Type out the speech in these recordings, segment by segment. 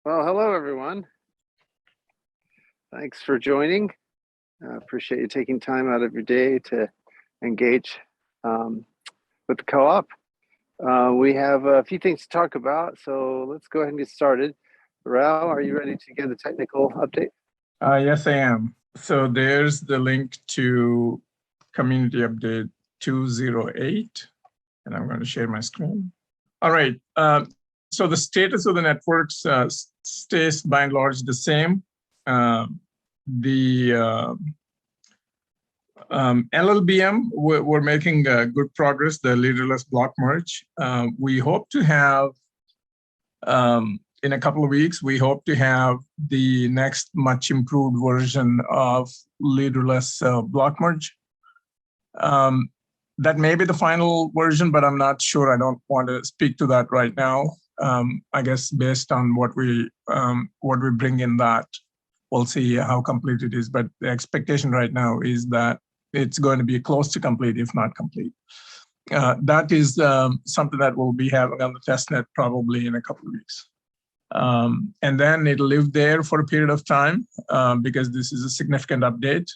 Well, hello, everyone. Thanks for joining. Appreciate you taking time out of your day to engage with the co-op. We have a few things to talk about, so let's go ahead and get started. Raphael, are you ready to give the technical update? Yes, I am. So there's the link to Community Update 208, and I'm going to share my screen. All right. So the status of the networks stays by and large the same. The llbm, we're making good progress, the Leaderless Block Merge. We hope to have, in a couple of weeks, we hope to have the next much improved version of Leaderless Block Merge. That may be the final version, but I'm not sure. I don't want to speak to that right now. I guess based on what we bring in that, we'll see how complete it is. But the expectation right now is that it's going to be close to complete, if not complete. That is something that we'll be having on the testnet probably in a couple of weeks. And then it'll live there for a period of time because this is a significant update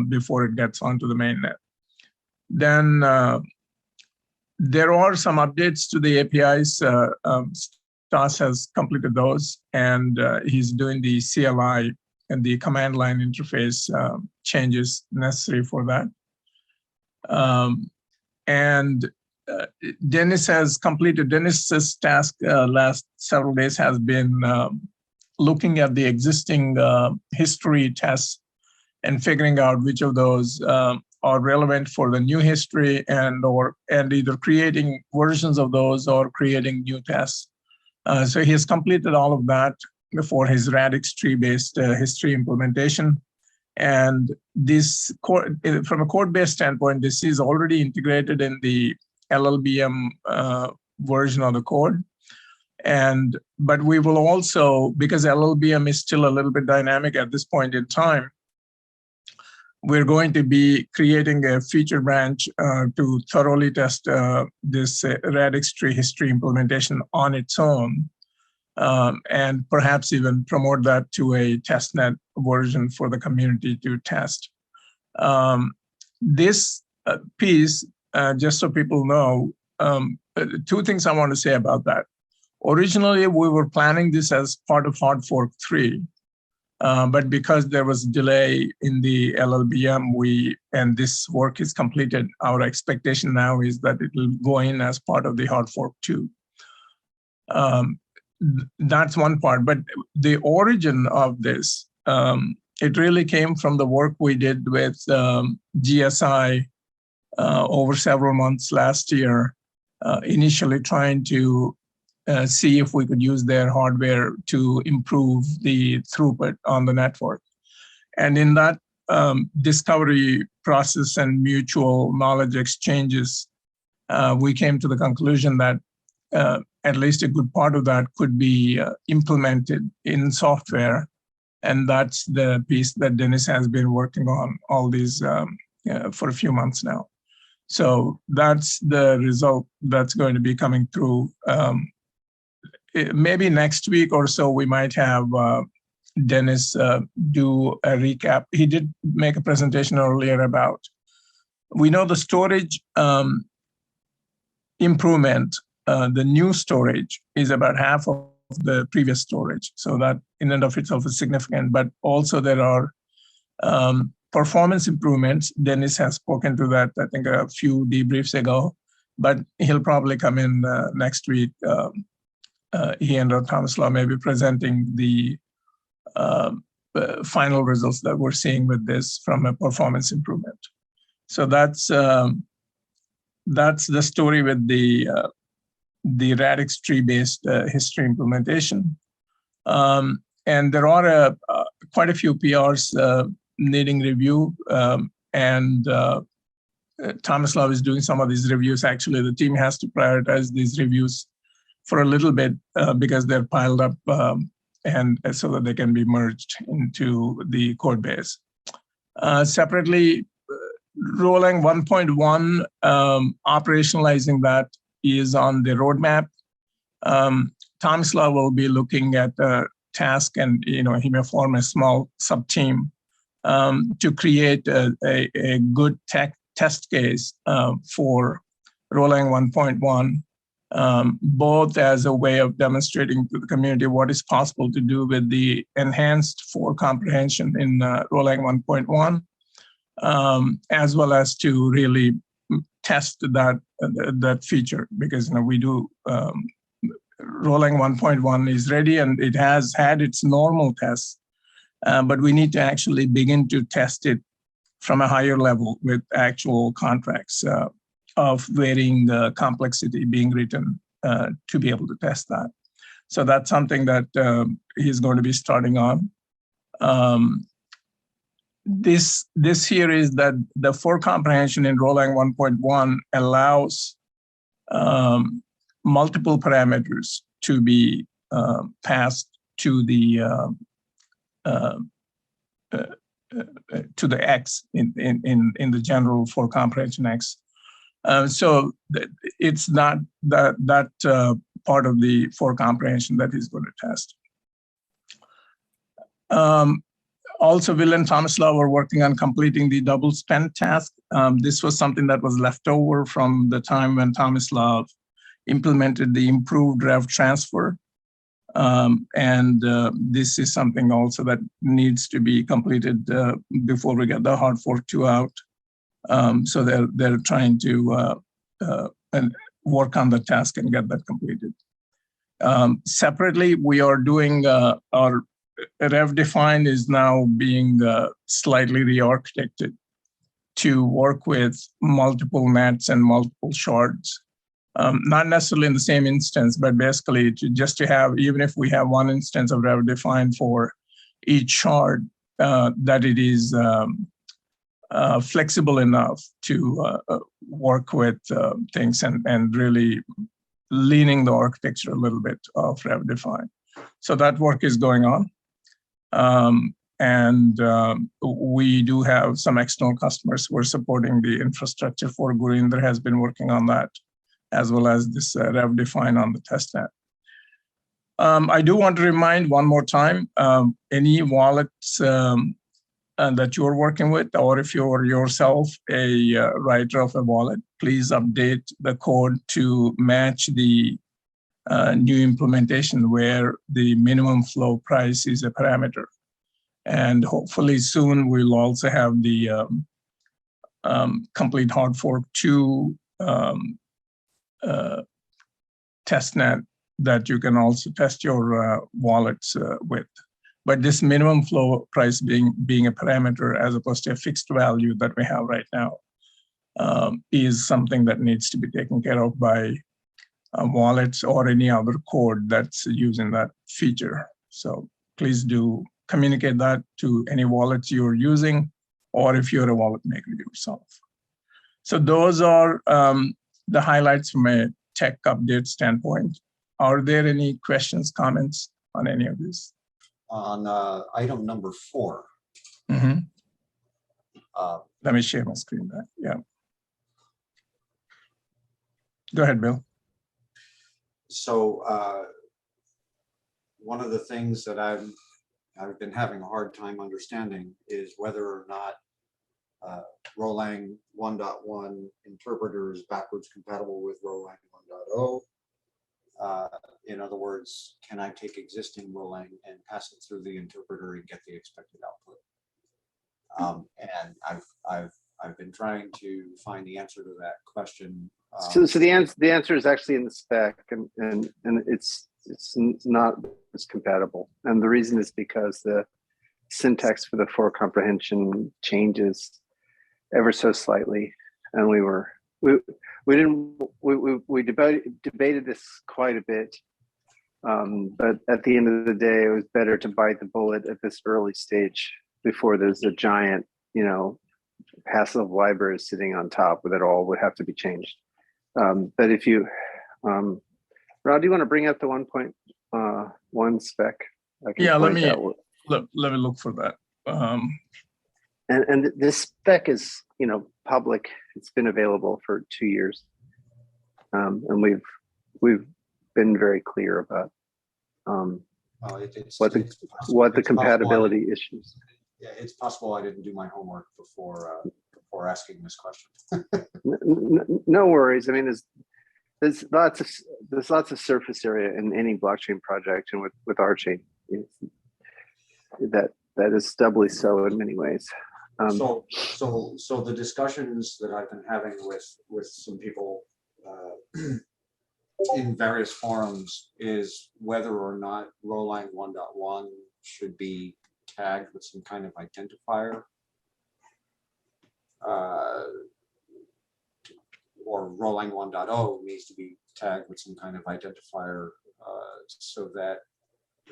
before it gets onto the mainnet. Then there are some updates to the APIs. Stas has completed those, and he's doing the CLI and the command line interface changes necessary for that. Dennis has completed, Dennis's task last several days has been looking at the existing history tests and figuring out which of those are relevant for the new history and either creating versions of those or creating new tests. So he has completed all of that for his radix tree-based history implementation. And this, from a code-based standpoint, this is already integrated in the llbm version of the code. But we will also, because llbm is still a little bit dynamic at this point in time, we're going to be creating a feature branch to thoroughly test this radix tree history implementation on its own, and perhaps even promote that to a testnet version for the community to test. This piece, just so people know, two things I want to say about that. Originally, we were planning this as part of Hard Fork 3. But because there was delay in the llbm, and this work is completed, our expectation now is that it will go in as part of the Hard Fork 2. That's one part, but the origin of this, it really came from the work we did with GSI over several months last year, initially trying to see if we could use their hardware to improve the throughput on the network. And in that discovery process and mutual knowledge exchanges, we came to the conclusion that at least a good part of that could be implemented in software. And that's the piece that Dennis has been working on all these for a few months now. So that's the result that's going to be coming through. Maybe next week or so, we might have Dennis do a recap. He did make a presentation earlier about, we know the storage improvement, the new storage is about half of the previous storage. So that in and of itself is significant, but also there are performance improvements. Dennis has spoken to that, I think, a few debriefs ago, but he'll probably come in next week. He and Thomas Law may be presenting the final results that we're seeing with this from a performance improvement. So that's the story with the radix tree-based history implementation. And there are quite a few PRs needing review, and Thomas Law is doing some of these reviews. Actually, the team has to prioritize these reviews for a little bit because they're piled up and so that they can be merged into the code base. Separately, Rholang 1.1, operationalizing that is on the roadmap. Thomas Law will be looking at task, and he may form a small sub team to create a good test case for Rholang 1.1, both as a way of demonstrating to the community what is possible to do with the enhanced for comprehension in Rholang 1.1, as well as to really test that feature, because we do Rholang 1.1 is ready and it has had its normal tests, but we need to actually begin to test it from a higher level with actual contracts of varying complexity being written to be able to test that. So that's something that he's going to be starting on. This here is that the for comprehension in Rholang 1.1 allows multiple parameters to be passed to the X in the general for comprehension X. So it's not that part of the for comprehension that he's going to test. Also, Will and Tomislav are working on completing the double spend task. This was something that was left over from the time when Tomislav implemented the improved rev transfer. This is something also that needs to be completed before we get the hard fork 2 out. So they're trying to work on the task and get that completed. Separately, we are doing our rev define is now being slightly re-architected to work with multiple nets and multiple shards. Not necessarily in the same instance, but basically just to have, even if we have one instance of rev define for each shard, that it is flexible enough to work with things and really leaning the architecture a little bit of rev define. So that work is going on. We do have some external customers who are supporting the infrastructure for Gurinder has been working on that, as well as this rev define on the testnet. I do want to remind one more time, any wallets that you're working with, or if you're yourself a writer of a wallet, please update the code to match the new implementation where the minimum flow price is a parameter. And hopefully soon we'll also have the complete hard fork 2 testnet that you can also test your wallets with. But this minimum flow price being a parameter as opposed to a fixed value that we have right now is something that needs to be taken care of by wallets or any other code that's using that feature. So please do communicate that to any wallets you're using, or if you're a wallet maker yourself. So those are the highlights from a tech update standpoint. Are there any questions, comments on any of this? On item number 4. Mm-hmm. Let me share my screen back. Yeah. Go ahead, Bill. So one of the things that I've been having a hard time understanding is whether or not Rholang 1.1 interpreter is backwards compatible with Rholang 1.0. In other words, can I take existing Rholang and pass it through the interpreter and get the expected output? And I've been trying to find the answer to that question. So the answer is actually in the spec, and it's not as compatible. And the reason is because the syntax for the for comprehension changes ever so slightly, and we debated this quite a bit, but at the end of the day, it was better to bite the bullet at this early stage before there's a giant, passive library sitting on top that all would have to be changed. But if you, Rod, do you want to bring up the 1.1 spec? Yeah, let me look for that. And this spec is, public. It's been available for 2 years, and we've been very clear about Well, it's what the possible- what the it's possible compatibility issues. Yeah, it's possible I didn't do my homework before asking this question. No worries. I mean, there's lots of surface area in any blockchain project, and with RChain, that is doubly so in many ways. So the discussions that I've been having with some people in various forums is whether or not Rholang 1.1 should be tagged with some kind of identifier, or Rholang 1.0 needs to be tagged with some kind of identifier so that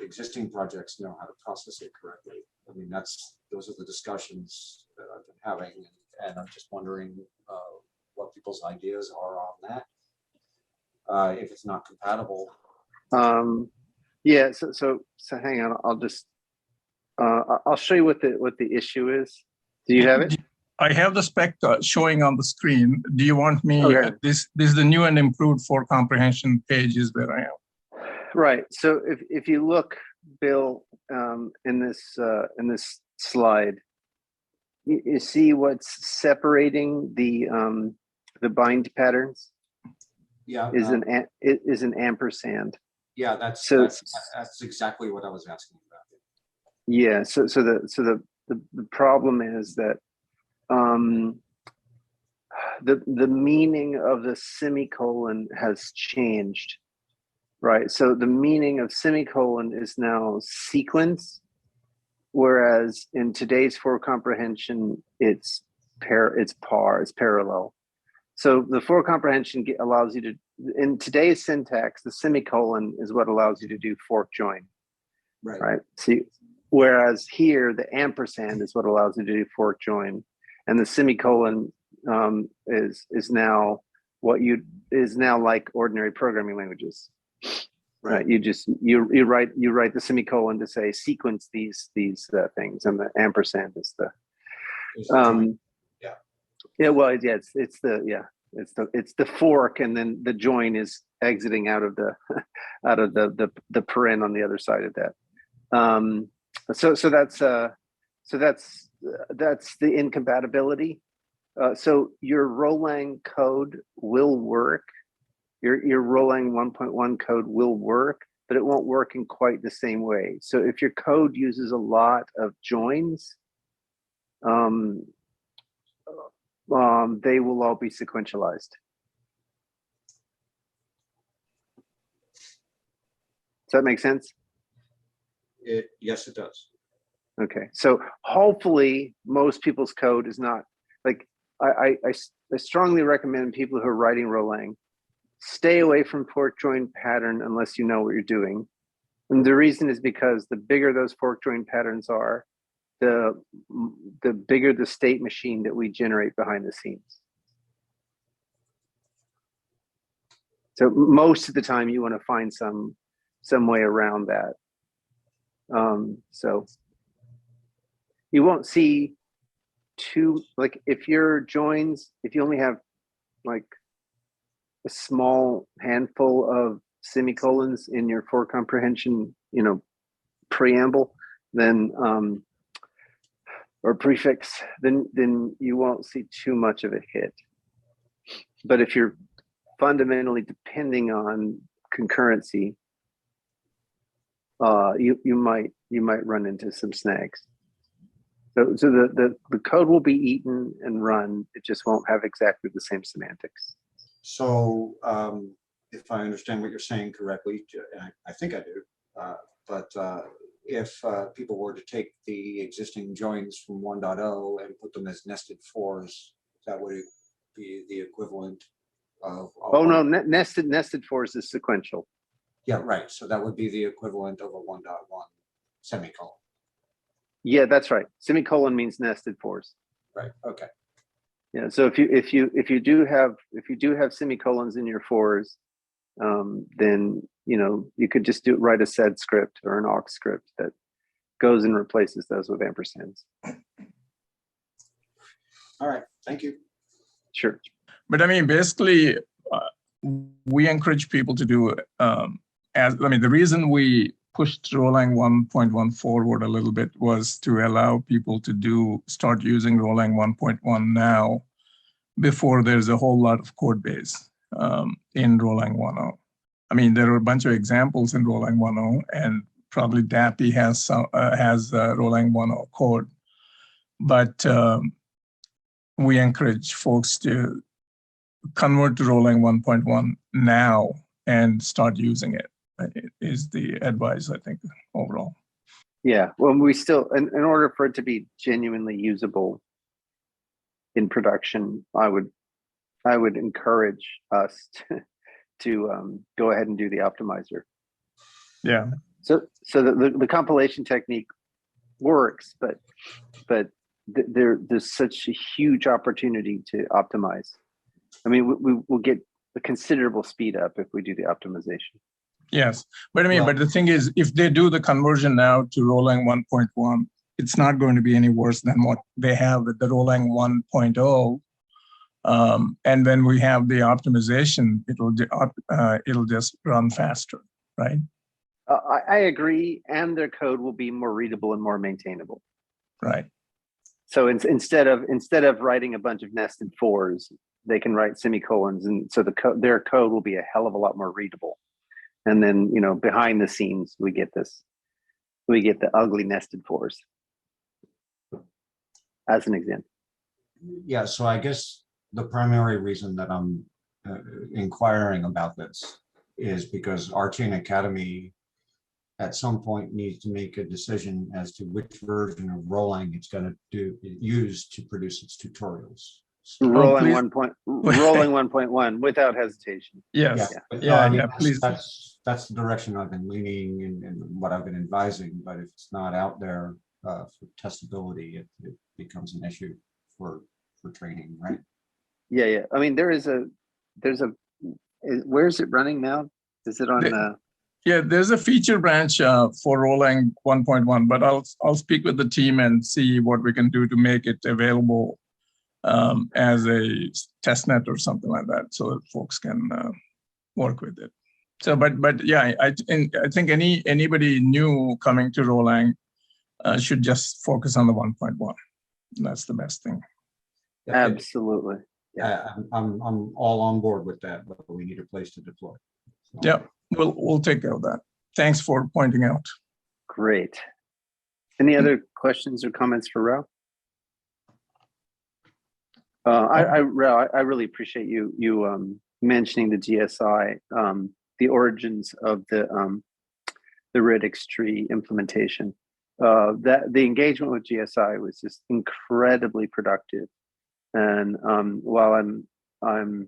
existing projects know how to process it correctly. I mean, those are the discussions that I've been having, and I'm just wondering what people's ideas are on that. If it's not compatible. Yeah. So hang on. I'll show you what the issue is. Do you have it? I have the spec showing on the screen. Do you want me? Okay. This is the new and improved for comprehension page is where I am. Right. So if you look, Bill, in this slide, you see what's separating the bind patterns. Yeah. Is an ampersand. Yeah, that's exactly what I was asking about. Yeah. So the problem is that the meaning of the semicolon has changed. Right. So the meaning of semicolon is now sequence, whereas in today's for comprehension, it's parallel. So the for comprehension allows you to, in today's syntax, the semicolon is what allows you to do fork join. Right. See, whereas here the ampersand is what allows you to do fork join, and the semicolon is now like ordinary programming languages. Right. You write the semicolon to say sequence these things, and the ampersand is the it's the fork, and then the join is exiting out of the paren on the other side of that. So that's the incompatibility. So your Rholang code will work. Your Rholang 1.1 code will work, but it won't work in quite the same way. So if your code uses a lot of joins, they will all be sequentialized. Does that make sense? Yes, it does. Okay, so hopefully most people's code is not like, I strongly recommend people who are writing Rholang stay away from fork join pattern unless you know what you're doing. And the reason is because the bigger those fork join patterns are, the bigger the state machine that we generate behind the scenes. So most of the time you want to find some way around that. So you won't see like if your joins, if you only have like a small handful of semicolons in your for comprehension, preamble, then or prefix, then you won't see too much of a hit. But if you're fundamentally depending on concurrency, you might run into some snags. So the code will be eaten and run. It just won't have exactly the same semantics. So if I understand what you're saying correctly, I think I do, but if people were to take the existing joins from 1.0 and put them as nested fors, that would be the equivalent of no, nested fors is sequential. Yeah, right. So that would be the equivalent of a 1.1 semicolon. Yeah, that's right. Semicolon means nested fors. Right. Okay. Yeah. So if you do have semicolons in your fors, then you could just write a sed script or an awk script that goes and replaces those with ampersands. All right. Thank you. Sure. But I mean, basically, we encourage people to do the reason we pushed Rholang 1.1 forward a little bit was to allow people to start using Rholang 1.1 now before there's a whole lot of code base in Rholang 1.0. I mean, there are a bunch of examples in Rholang 1.0, and probably DAPI has Rholang 1.0 code, but we encourage folks to convert to Rholang 1.1 now and start using it. It is the advice, I think, overall. Yeah, well, we still, in order for it to be genuinely usable in production, I would encourage us to go ahead and do the optimizer. Yeah. So the compilation technique works, but there's such a huge opportunity to optimize. I mean, we will get a considerable speed up if we do the optimization. Yes, but I mean, but the thing is, if they do the conversion now to Rholang 1.1, it's not going to be any worse than what they have with the Rholang 1.0. And when we have the optimization, it'll just run faster, right? I agree, and their code will be more readable and more maintainable. Right. So instead of writing a bunch of nested fors, they can write semicolons, and so their code will be a hell of a lot more readable. And then, you know, behind the scenes, we get the ugly nested fors, as an example. Yeah, so I guess the primary reason that I'm inquiring about this is because RChain Academy at some point needs to make a decision as to which version of Rholang it's going to use to produce its tutorials. Rholang 1.1 without hesitation. Yes. Please. That's the direction I've been leaning and what I've been advising. But if it's not out there for testability, it becomes an issue for training, right? Yeah. I mean, where's it running now? Is it on? Yeah, there's a feature branch for Rholang 1.1, but I'll speak with the team and see what we can do to make it available as a testnet or something like that, so that folks can work with it. So, but yeah, I think anybody new coming to Rholang should just focus on the 1.1. That's the best thing. Absolutely. Yeah, I'm all on board with that, but we need a place to deploy. So. Yeah, we'll take care of that. Thanks for pointing out. Great. Any other questions or comments for Rao? I really appreciate you mentioning the GSI, the origins of the Radix tree implementation. That the engagement with GSI was just incredibly productive, and while I'm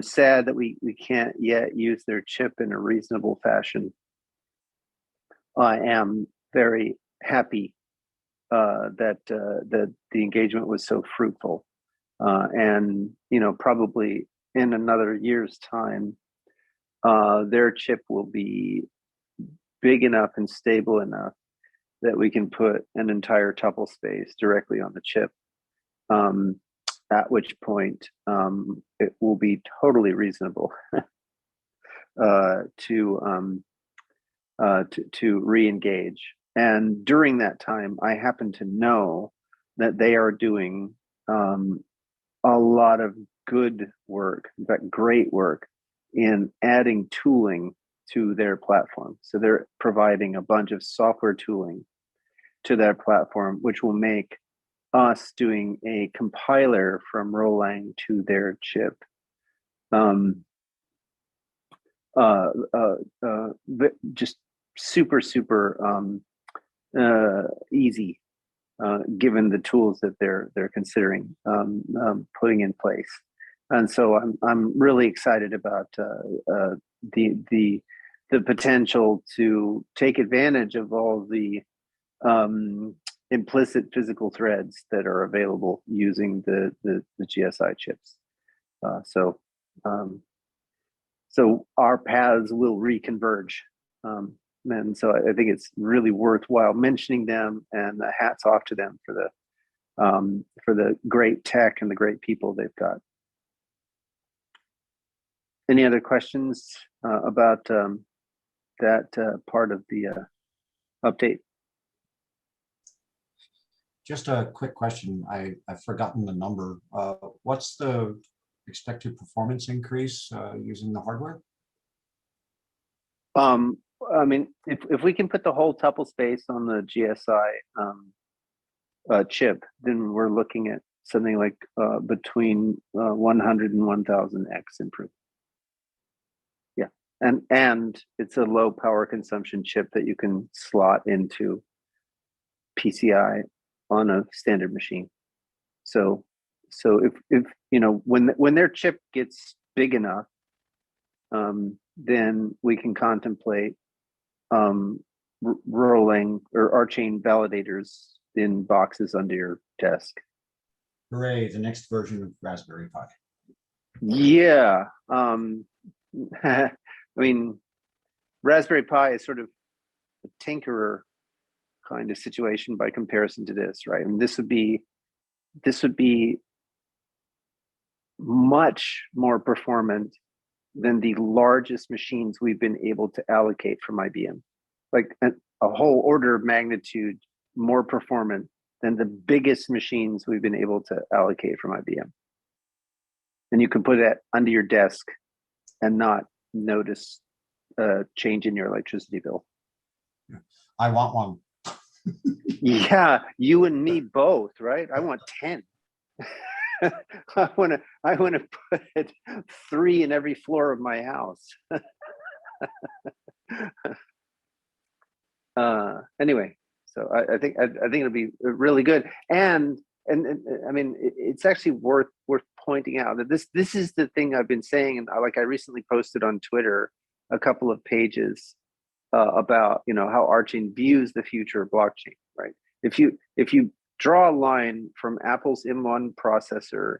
sad that we can't yet use their chip in a reasonable fashion, I am very happy that the engagement was so fruitful. And you know, probably in another year's time, their chip will be big enough and stable enough that we can put an entire tuple space directly on the chip. At which point, it will be totally reasonable to re-engage. And during that time, I happen to know that they are doing a lot of good work, in fact, great work in adding tooling to their platform. So they're providing a bunch of software tooling to their platform, which will make us doing a compiler from Rholang to their chip just super easy, given the tools that they're considering putting in place. And so I'm really excited about the potential to take advantage of all the implicit physical threads that are available using the GSI chips. So our paths will reconverge. And so I think it's really worthwhile mentioning them, and hats off to them for the great tech and the great people they've got. Any other questions about part of the update. Just a quick question. I've forgotten the number. What's the expected performance increase using the hardware? I mean, if we can put the whole tuple space on the GSI chip, then we're looking at something like between 100 and 1000x improvement. Yeah, and it's a low power consumption chip that you can slot into PCI on a standard machine. So if you know, when their chip gets big enough, then we can contemplate Rholang or RChain validators in boxes under your desk. Hooray, the next version of Raspberry Pi. Yeah. I mean, Raspberry Pi is sort of a tinkerer kind of situation by comparison to this, right? And this would be much more performant than the largest machines we've been able to allocate from IBM, like a whole order of magnitude more performant than the biggest machines we've been able to allocate from IBM. And you can put it under your desk and not notice a change in your electricity bill. I want one. Yeah, you and me both, right? I want 10. I want to put 3 in every floor of my house. Anyway, so I think it'll be really good, and I mean, it's actually worth pointing out that this is the thing I've been saying, and I recently posted on Twitter a couple of pages about, you know, how RChain views the future of blockchain, right? If you draw a line from Apple's M1 processor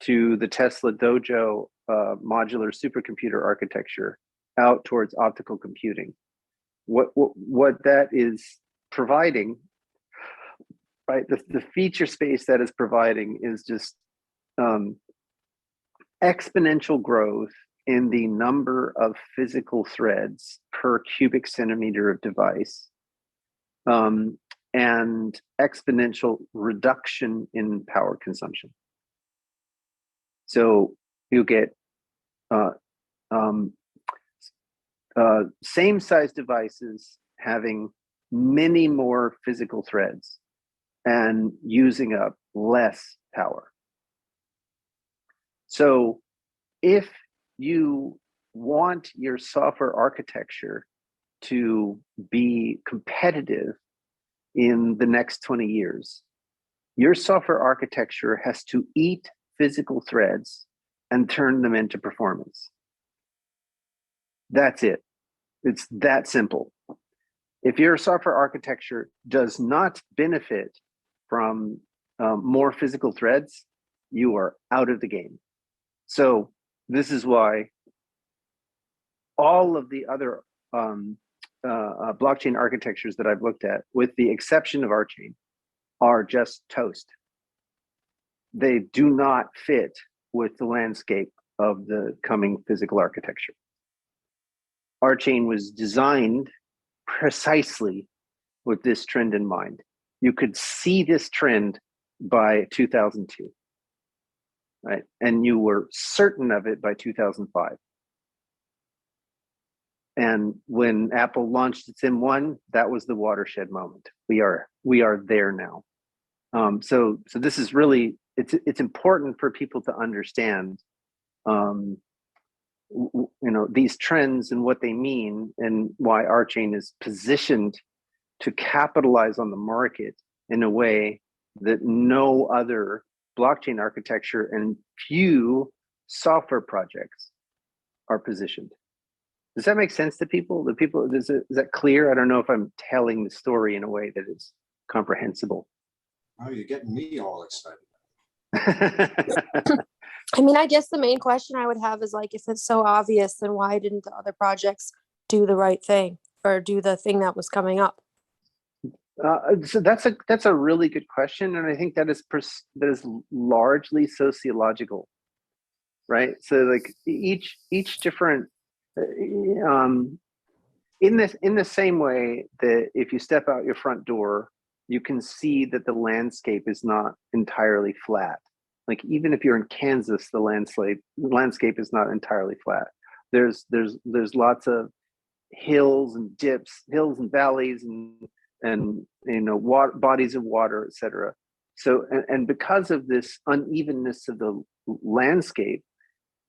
to the Tesla Dojo modular supercomputer architecture out towards optical computing, what that is providing, right? The feature space that is providing is just exponential growth in the number of physical threads per cubic centimeter of device, and exponential reduction in power consumption. So you get same size devices having many more physical threads and using up less power. So if you want your software architecture to be competitive in the next 20 years, your software architecture has to eat physical threads and turn them into performance. That's it. It's that simple. If your software architecture does not benefit from more physical threads, you are out of the game. So this is why all of the other blockchain architectures that I've looked at, with the exception of RChain, are just toast. They do not fit with the landscape of the coming physical architecture. RChain was designed precisely with this trend in mind. You could see this trend by 2002, right? And you were certain of it by 2005. And when Apple launched its M1, that was the watershed moment. We are there now. So this is really, it's important for people to understand, you know, these trends and what they mean, and why RChain is positioned to capitalize on the market in a way that no other blockchain architecture and few software projects are positioned. Does that make sense to people? Is that clear? I don't know if I'm telling the story in a way that is comprehensible. Oh, you're getting me all excited. I mean, I guess the main question I would have is, like, if it's so obvious, then why didn't the other projects do the right thing or do the thing that was coming up? So that's a really good question, and I think that is largely sociological, right? So like each different in the same way that if you step out your front door, you can see that the landscape is not entirely flat. Like even if you're in Kansas, the landscape is not entirely flat. There's lots of hills and dips, hills and valleys, and bodies of water, etc. So and because of this unevenness of the landscape,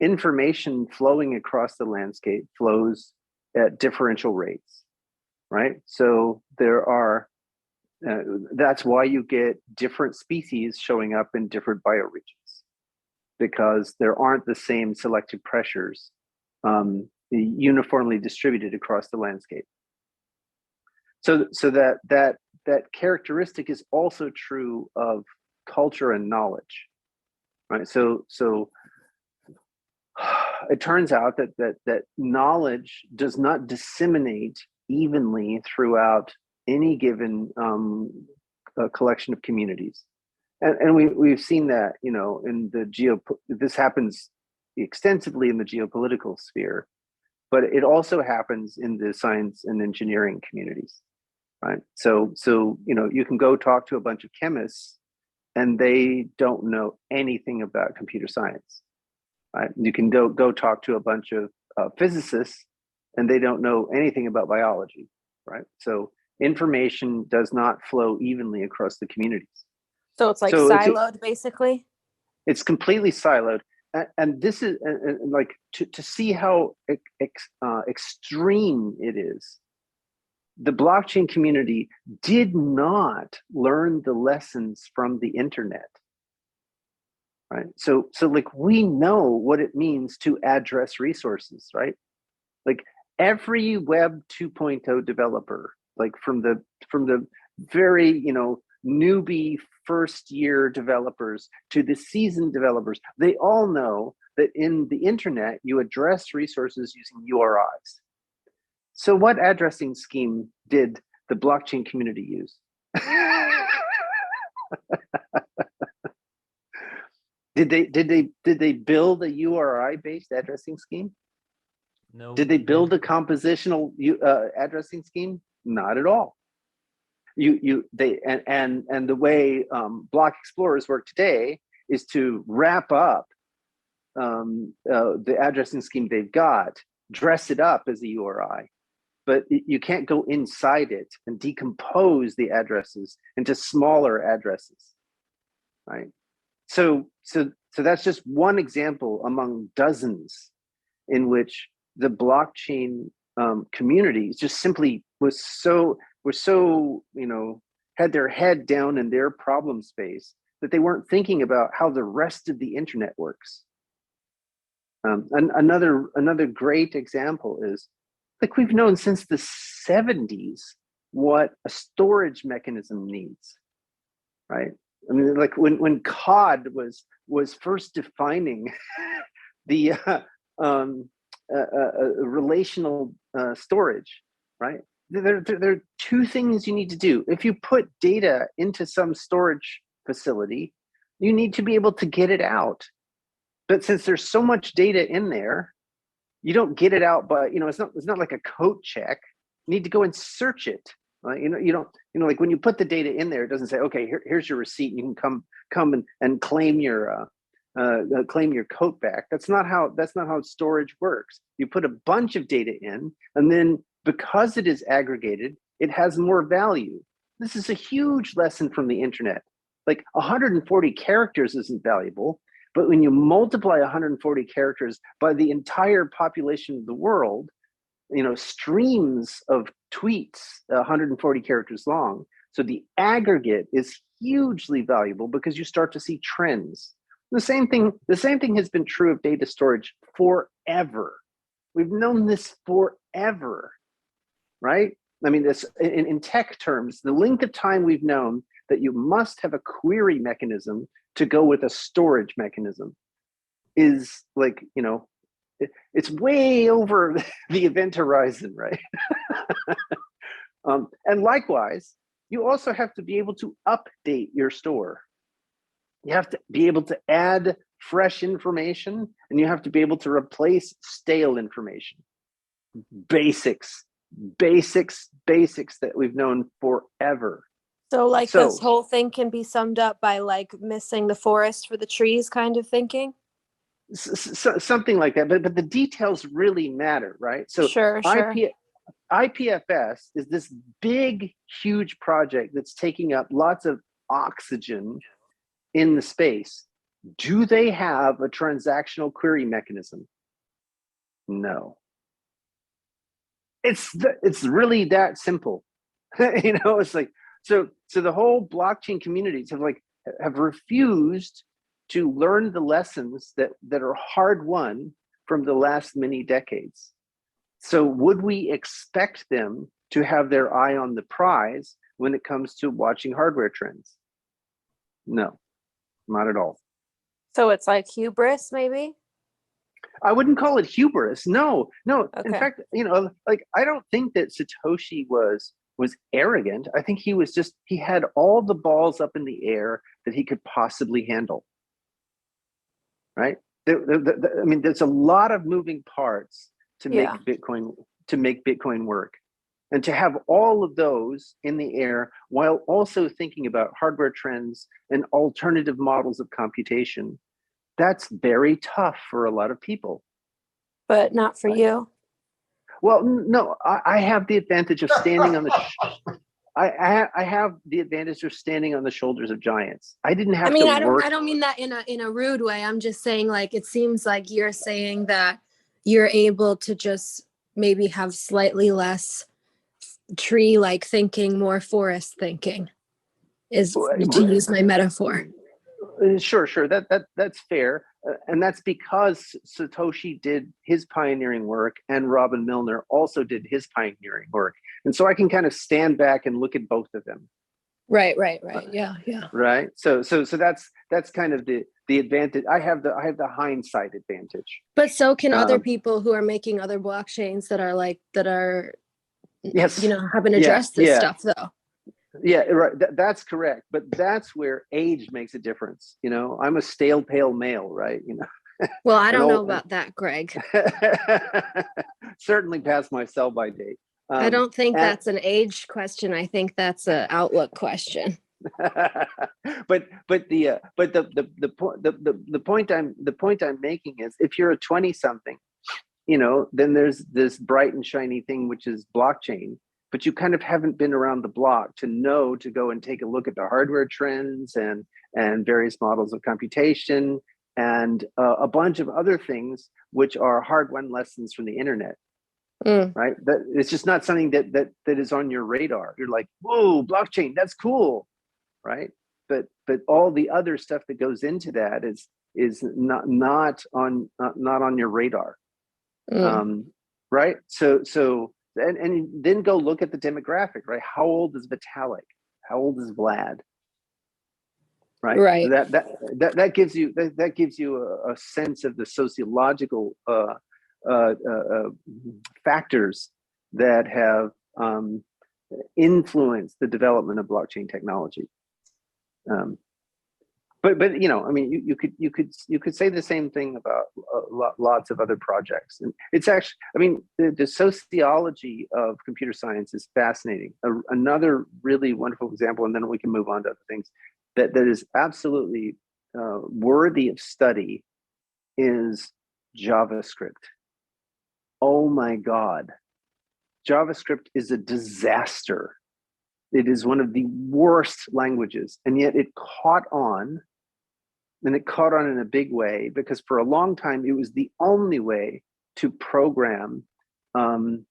information flowing across the landscape flows at differential rates, right? So there are that's why you get different species showing up in different bioregions, because there aren't the same selective pressures uniformly distributed across the landscape. So that characteristic is also true of culture and knowledge, right? So it turns out that knowledge does not disseminate evenly throughout any given collection of communities, and we've seen that, you know, in the this happens extensively in the geopolitical sphere, but it also happens in the science and engineering communities, right? So you know, you can go talk to a bunch of chemists and they don't know anything about computer science, right? You can go talk to a bunch of physicists and they don't know anything about biology, right? So information does not flow evenly across the communities. So it's like siloed, basically? It's completely siloed. And this is like to see how extreme it is. The blockchain community did not learn the lessons from the internet, right? So like we know what it means to address resources, right? Like every Web 2.0 developer, like from the very, you know, newbie first year developers to the seasoned developers, they all know that in the internet, you address resources using URIs. So what addressing scheme did the blockchain community use? Did they build a URI based addressing scheme? No. Did they build a compositional addressing scheme? Not at all. And the way block explorers work today is to wrap up the addressing scheme they've got, dress it up as a URI, but you can't go inside it and decompose the addresses into smaller addresses, right? So that's just one example among dozens in which the blockchain community just simply were so, you know, had their head down in their problem space that they weren't thinking about how the rest of the internet works. And another great example is, like, we've known since the 70s what a storage mechanism needs, right? I mean, like when COD was first defining the relational storage, right? There are two things you need to do. If you put data into some storage facility, you need to be able to get it out. But since there's so much data in there, you don't get it out by, you know, it's not like a code check. You need to go and search it. You don't, like when you put the data in there, it doesn't say, okay, here's your receipt. You can come and claim your coat back. That's not how storage works. You put a bunch of data in, and then because it is aggregated, it has more value. This is a huge lesson from the internet. Like 140 characters isn't valuable, but when you multiply 140 characters by the entire population of the world, you know, streams of tweets, 140 characters long. So the aggregate is hugely valuable because you start to see trends. The same thing has been true of data storage forever. We've known this forever, right? I mean, this in tech terms, the length of time we've known that you must have a query mechanism to go with a storage mechanism is, like, you know, it's way over the event horizon, right? And likewise, you also have to be able to update your store. You have to be able to add fresh information, and you have to be able to replace stale information. Basics basics that we've known forever. So like So- this whole thing can be summed up by like missing the forest for the trees kind of thinking? Something like that, but the details really matter, right? So Sure. IPFS is this big, huge project that's taking up lots of oxygen in the space. Do they have a transactional query mechanism? No. It's really that simple. It's like, so the whole blockchain communities have refused to learn the lessons that are hard won from the last many decades. So would we expect them to have their eye on the prize when it comes to watching hardware trends? No, not at all. So it's like hubris, maybe? I wouldn't call it hubris. No. In Okay. fact, I don't think that Satoshi was arrogant. I think he had all the balls up in the air that he could possibly handle. Right? I mean, there's a lot of moving parts to make Bitcoin work. And to have all of those in the air while also thinking about hardware trends and alternative models of computation, that's very tough for a lot of people. But not for you. Well, no, I have the advantage of standing on the I have the advantage of standing on the shoulders of giants. I didn't have to work. I don't mean that in a rude way. I'm just saying, like, it seems like you're saying that you're able to just maybe have slightly less tree-like thinking, more forest thinking, is to use my metaphor. Sure. That's fair. And that's because Satoshi did his pioneering work and Robin Milner also did his pioneering work. And so I can kind of stand back and look at both of them. Right. Yeah. Right. So that's kind of the advantage. I have the hindsight advantage. But so can other people who are making other blockchains that are yes, haven't addressed this stuff though. Yeah, right. That's correct. But that's where age makes a difference. I'm a stale, pale male, right? Well, I don't know about that, Greg. Certainly past my sell-by date. I don't think that's an age question. I think that's an outlook question. but the point I'm making is, if you're a 20-something, then there's this bright and shiny thing which is blockchain. But you kind of haven't been around the block to go and take a look at the hardware trends and various models of computation and a bunch of other things which are hard-won lessons from the internet. Right? That it's just not something that is on your radar. You're like, whoa, blockchain, that's cool, right? But all the other stuff that goes into that is not on your radar, right? So. And then go look at the demographic, right? How old is Vitalik? How old is Vlad? Right. That gives you a sense of the sociological factors that have influenced the development of blockchain technology. But I mean, you could say the same thing about lots of other projects, and it's actually, I mean, the sociology of computer science is fascinating. Another really wonderful example, and then we can move on to other things that is absolutely worthy of study is JavaScript. Oh my God, JavaScript is a disaster. It is one of the worst languages, and yet it caught on. And it caught on in a big way because for a long time it was the only way to program the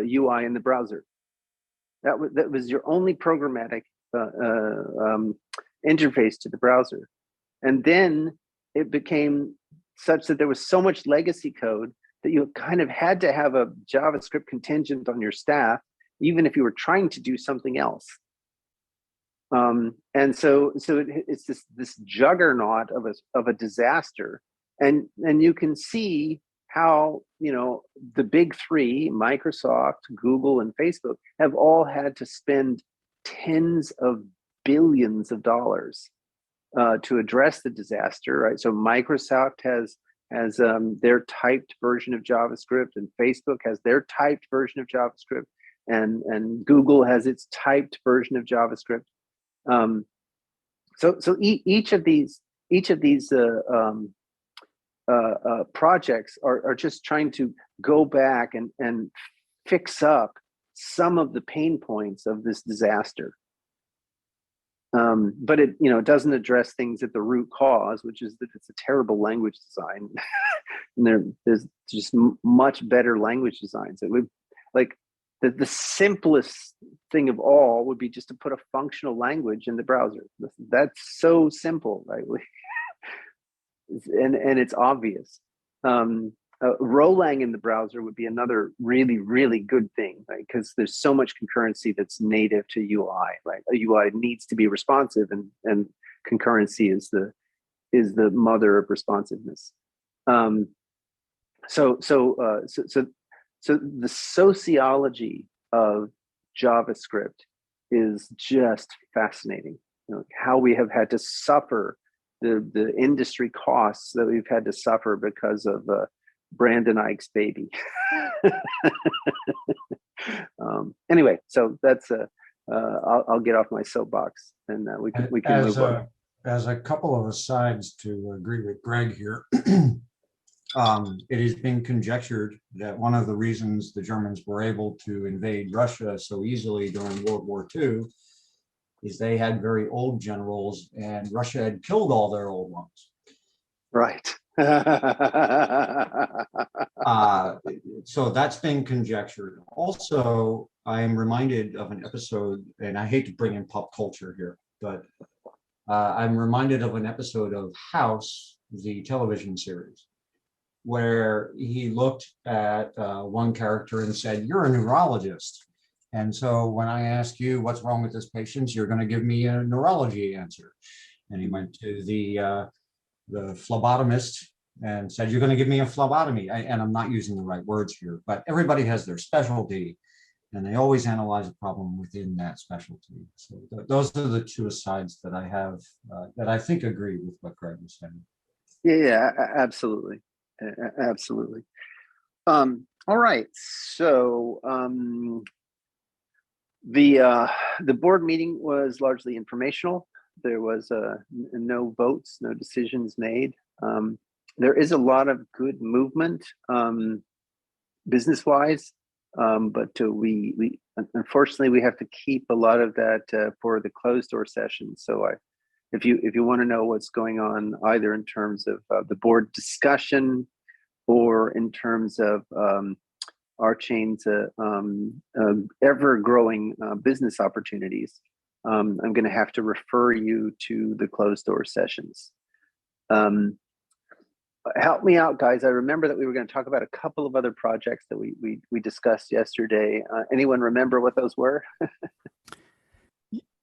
UI in the browser. That was your only programmatic interface to the browser. And then it became such that there was so much legacy code that you kind of had to have a JavaScript contingent on your staff, even if you were trying to do something else. And so it's this juggernaut of a disaster, and you can see how the big three, Microsoft, Google, and Facebook, have all had to spend tens of billions of dollars to address the disaster. Right, so Microsoft has their typed version of JavaScript, and Facebook has their typed version of JavaScript, and Google has its typed version of JavaScript. So each of these projects are just trying to go back and fix up some of the pain points of this disaster. But it doesn't address things at the root cause, which is that it's a terrible language design. And there's just much better language designs. It would, like, the simplest thing of all would be just to put a functional language in the browser. That's so simple, right? And it's obvious. Rholang in the browser would be another really, really good thing, right? Because there's so much concurrency that's native to UI, right? A UI needs to be responsive, and concurrency is the mother of responsiveness. So the sociology of JavaScript is just fascinating. How we have had to suffer the industry costs that we've had to suffer because of Brandon Ike's baby. Anyway, so that's I'll get off my soapbox, and we can move on. As a couple of asides to agree with Greg here, it has been conjectured that one of the reasons the Germans were able to invade Russia so easily during World War II is they had very old generals, and Russia had killed all their old ones. Right. So that's been conjectured. Also, I am reminded of an episode, and I hate to bring in pop culture here, but I'm reminded of an episode of House, the television series, where he looked at one character and said, "You're a neurologist. And so when I ask you what's wrong with this patient, you're going to give me a neurology answer." And he went to the phlebotomist and said, "You're going to give me a phlebotomy." And I'm not using the right words here, but everybody has their specialty, and they always analyze a problem within that specialty. So those are the two asides that I have that I think agree with what Greg was saying. Yeah, absolutely. Absolutely. All right. So the board meeting was largely informational. There was no votes, no decisions made. There is a lot of good movement business-wise, but we unfortunately we have to keep a lot of that for the closed door session. So if you want to know what's going on, either in terms of the board discussion or in terms of RChain's ever-growing business opportunities, I'm going to have to refer you to the closed door sessions. Help me out, guys. I remember that we were going to talk about a couple of other projects that we discussed yesterday. Anyone remember what those were?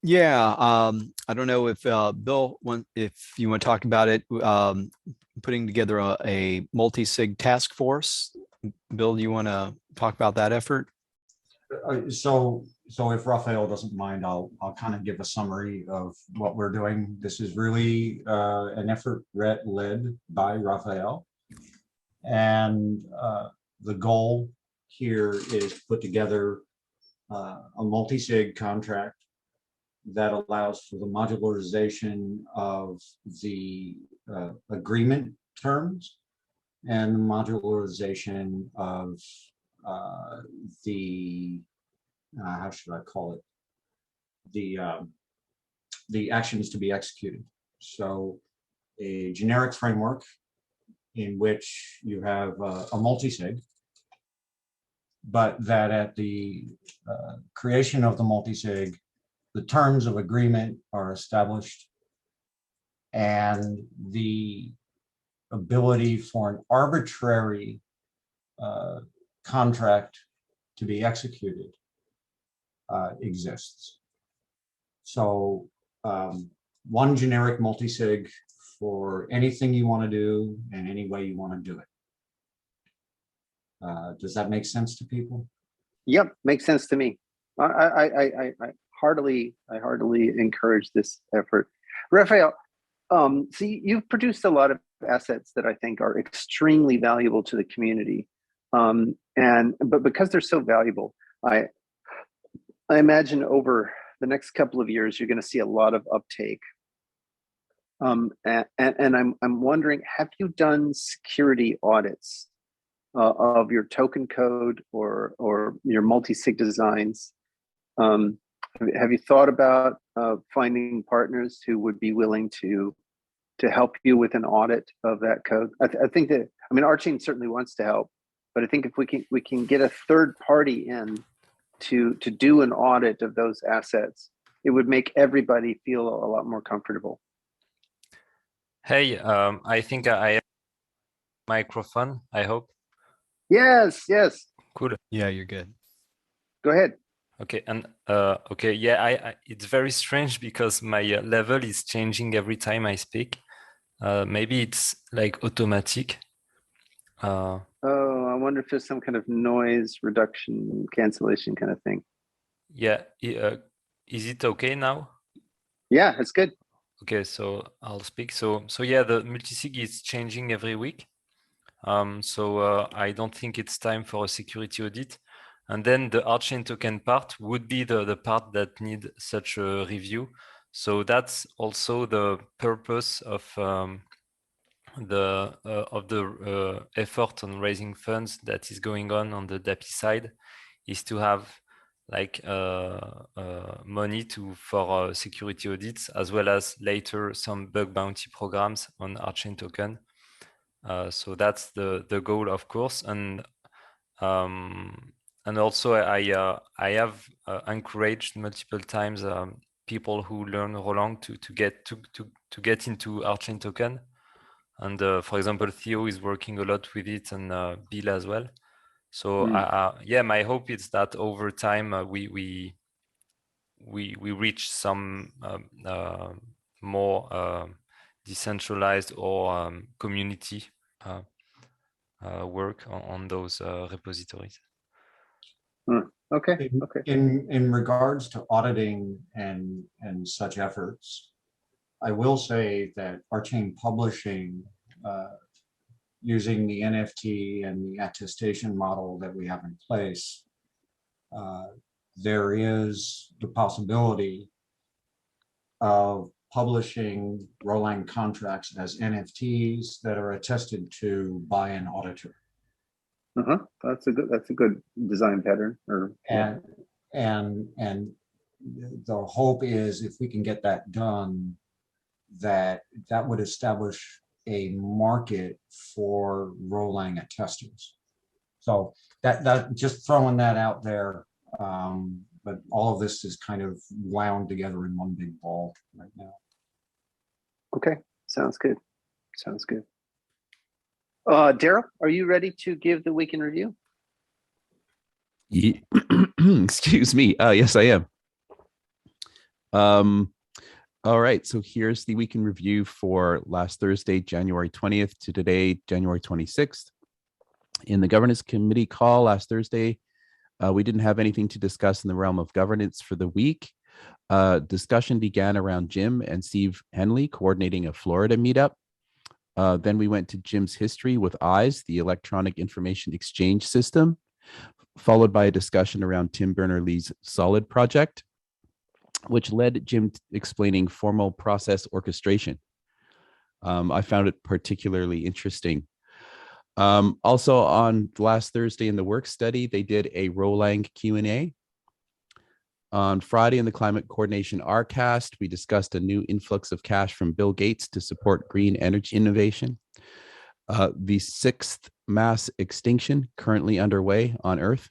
Yeah, I don't know if Bill, if you want to talk about it, putting together a multisig task force. Bill, do you want to talk about that effort? So if Raphael doesn't mind, I'll kind of give a summary of what we're doing. This is really an effort led by Raphael, and the goal here is to put together a multisig contract that allows for the modularization of the agreement terms and the modularization of the how should I call it, the actions to be executed. So a generic framework in which you have a multisig, but that at the creation of the multisig, the terms of agreement are established, and the ability for an arbitrary contract to be executed exists. So one generic multisig for anything you want to do and any way you want to do it. Does that make sense to people? Yep, makes sense to me. I heartily encourage this effort. Raphael, so you've produced a lot of assets that I think are extremely valuable to the community. But because they're so valuable, I imagine over the next couple of years, you're going to see a lot of uptake. And I'm wondering, have you done security audits of your token code or your multi-sig designs? Have you thought about finding partners who would be willing to help you with an audit of that code? I think that, I mean, RChain certainly wants to help, but I think if we can get a third party in to do an audit of those assets, it would make everybody feel a lot more comfortable. Hey, I think I have microphone, I hope. Yes, yes. Cool. Yeah, you're good. Go ahead. Okay, and okay, yeah, I it's very strange because my level is changing every time I speak. Maybe it's like automatic. Oh, I wonder if there's some kind of noise reduction, cancellation kind of thing. Yeah, is it okay now? Yeah, it's good. Okay, so I'll speak. So yeah, the multisig is changing every week. So I don't think it's time for a security audit. And then the RChain token part would be the part that need such a review. So that's also the purpose of the effort on raising funds that is going on the DAPI side, is to have like money for security audits, as well as later some bug bounty programs on RChain token. So that's the goal, of course, and also I have encouraged multiple times people who learn Rholang to get into RChain token, and for example, Theo is working a lot with it, and Bill as well. So yeah, my hope is that over time we reach some more decentralized or community work on those repositories. Okay. Okay. In regards to auditing and such efforts, I will say that RChain publishing, using the NFT and the attestation model that we have in place, there is the possibility of publishing Rholang contracts as NFTs that are attested to by an auditor. That's a good design pattern. And the hope is, if we can get that done, that would establish a market for Rholang attesters. So that just throwing that out there. But all of this is kind of wound together in one big ball right now. Okay, sounds good. Sounds good. Daryl, are you ready to give the week in review? Excuse me. Yes, I am. All right, so here's the week in review for last Thursday, January 20th to today, January 26th. In the governance committee call last Thursday, we didn't have anything to discuss in the realm of governance for the week. Discussion began around Jim and Steve Henley coordinating a Florida meetup. Then we went to Jim's history with EYES, the electronic information exchange system, followed by a discussion around Tim Berners-Lee's Solid project, which led Jim explaining formal process orchestration. I found it particularly interesting. Also on last Thursday in the work study, they did a Rholang Q&A. On Friday in the Climate Coordination RCast, we discussed a new influx of cash from Bill Gates to support green energy innovation. The sixth mass extinction currently underway on Earth,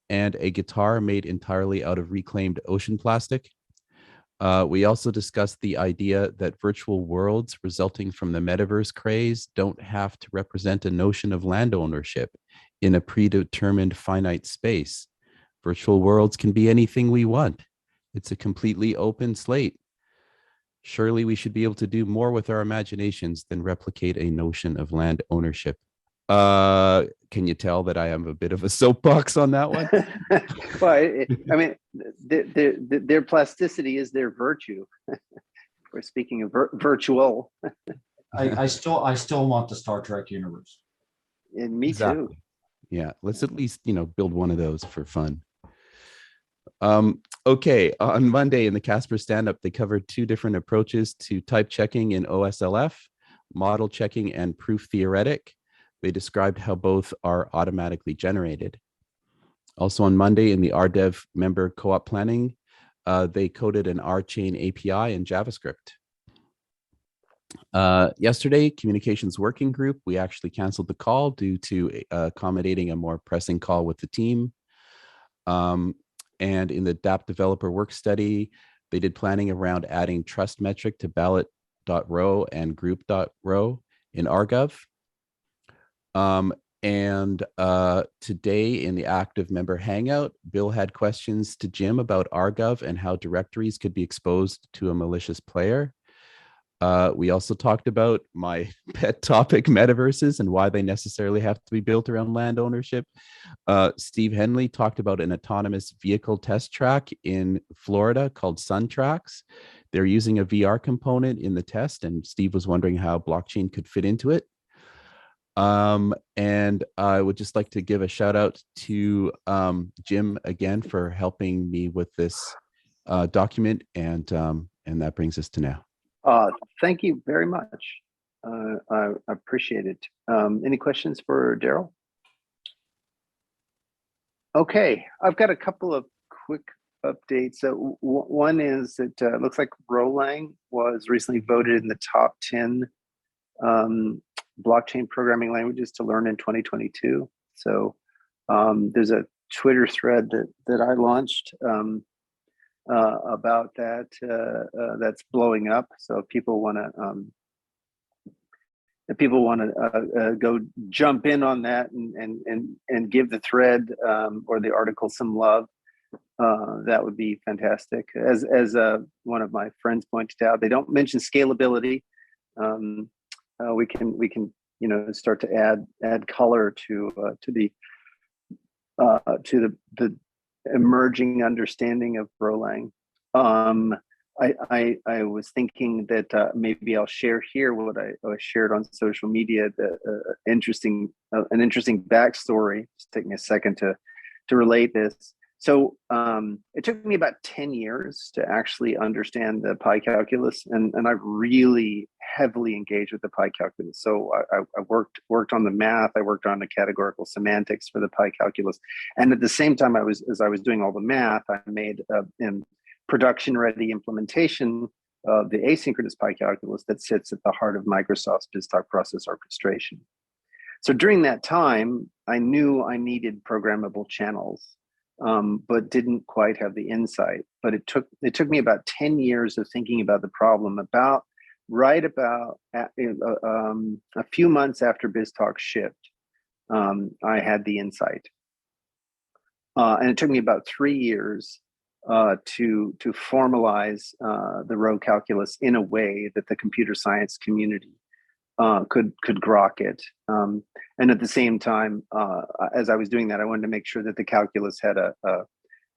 and a guitar made entirely out of reclaimed ocean plastic. We also discussed the idea that virtual worlds resulting from the metaverse craze don't have to represent a notion of land ownership in a predetermined finite space. Virtual worlds can be anything we want. It's a completely open slate. Surely we should be able to do more with our imaginations than replicate a notion of land ownership. Can you tell that I am a bit of a soapbox on that one? Well, I mean, their plasticity is their virtue. We're speaking of virtual. I still want the Star Trek universe. And me Exactly. too. Yeah, let's at least, build one of those for fun. Okay, on Monday in the Casper stand-up, they covered two different approaches to type checking in OSLF, model checking and proof theoretic. They described how both are automatically generated. Also on Monday in the RDev member co-op planning, they coded an RChain API in JavaScript. Yesterday, communications working group, we actually canceled the call due to accommodating a more pressing call with the team. And in the DApp developer work study, they did planning around adding trust metric to ballot.row and group.row in RGov. And today in the active member hangout, Bill had questions to Jim about RGov and how directories could be exposed to a malicious player. We also talked about my pet topic, metaverses, and why they necessarily have to be built around land ownership. Steve Henley talked about an autonomous vehicle test track in Florida called SunTracks. They're using a VR component in the test, and Steve was wondering how blockchain could fit into it. And I would just like to give a shout out to Jim again for helping me with this document, and that brings us to now. Thank you very much. I appreciate it. Any questions for Daryl? Okay, I've got a couple of quick updates. So one is that it looks like Rholang was recently voted in the top 10 blockchain programming languages to learn in 2022. So there's a Twitter thread that I launched about that that's blowing up. So if people want to go jump in on that and give the thread or the article some love, that would be fantastic. As one of my friends pointed out, they don't mention scalability. We can start to add color to the emerging understanding of Rholang. I was thinking that maybe I'll share here what I shared on social media, an interesting backstory. Just take me a second to relate this. So it took me about 10 years to actually understand the pi calculus, and I've really heavily engaged with the pi calculus. So I worked on the math, I worked on the categorical semantics for the pi calculus, and at the same time, as I was doing all the math, I made in production-ready implementation of the asynchronous pi calculus that sits at the heart of Microsoft's BizTalk process orchestration. So during that time, I knew I needed programmable channels, but didn't quite have the insight. But it took me about 10 years of thinking about the problem. About a few months after BizTalk shipped, I had the insight, and it took me about 3 years to formalize the row calculus in a way that the computer science community could grok it. And at the same time, as I was doing that, I wanted to make sure that the calculus had a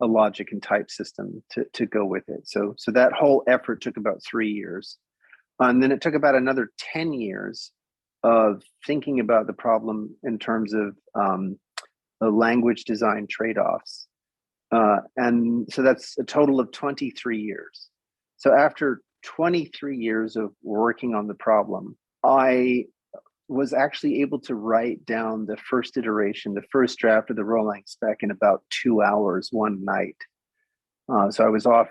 logic and type system to go with it. So that whole effort took about 3 years. And then it took about another 10 years of thinking about the problem in terms of the language design trade-offs. And so that's a total of 23 years. So after 23 years of working on the problem, I was actually able to write down the first iteration, the first draft of the Rholang spec in about 2 hours one night. So I was off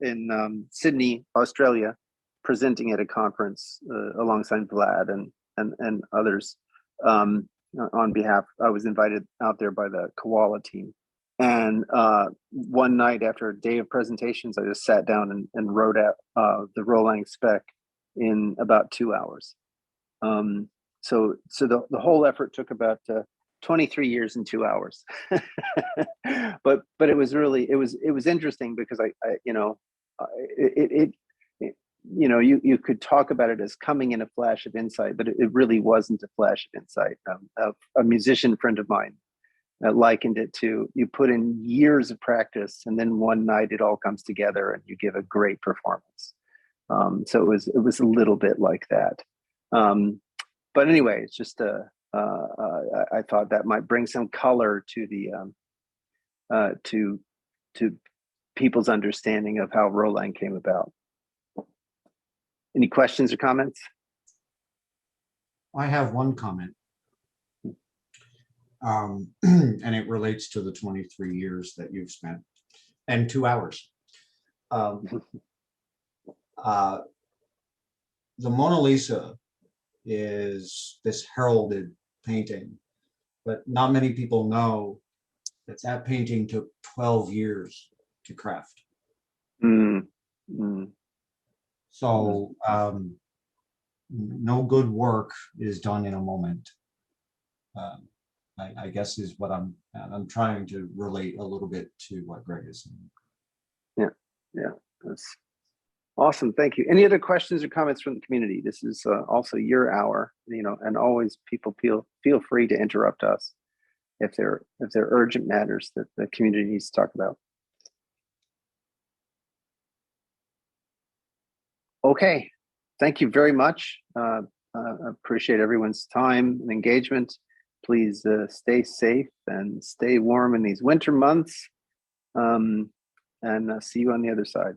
in Sydney, Australia, presenting at a conference alongside Vlad and others on behalf. I was invited out there by the Koala team. And one night after a day of presentations, I just sat down and wrote out the Rholang spec in about 2 hours. So the whole effort took about 23 years and 2 hours. but it was really it was interesting because you could talk about it as coming in a flash of insight, but it really wasn't a flash of insight. A musician friend of mine likened it to, you put in years of practice and then one night it all comes together and you give a great performance. So it was a little bit like that. But anyway, it's just I thought that might bring some color to the to people's understanding of how Rholang came about. Any questions or comments? I have one comment. And it relates to the 23 years that you've spent and 2 hours. The Mona Lisa is this heralded painting, but not many people know that that painting took 12 years to craft. So no good work is done in a moment. I guess is what I'm trying to relate a little bit to what Greg is saying. Yeah, that's awesome. Thank you. Any other questions or comments from the community? This is also your hour, and always people feel free to interrupt us if they're urgent matters that the community needs to talk about. Okay, thank you very much. Appreciate everyone's time and engagement. Please stay safe and stay warm in these winter months. And see you on the other side.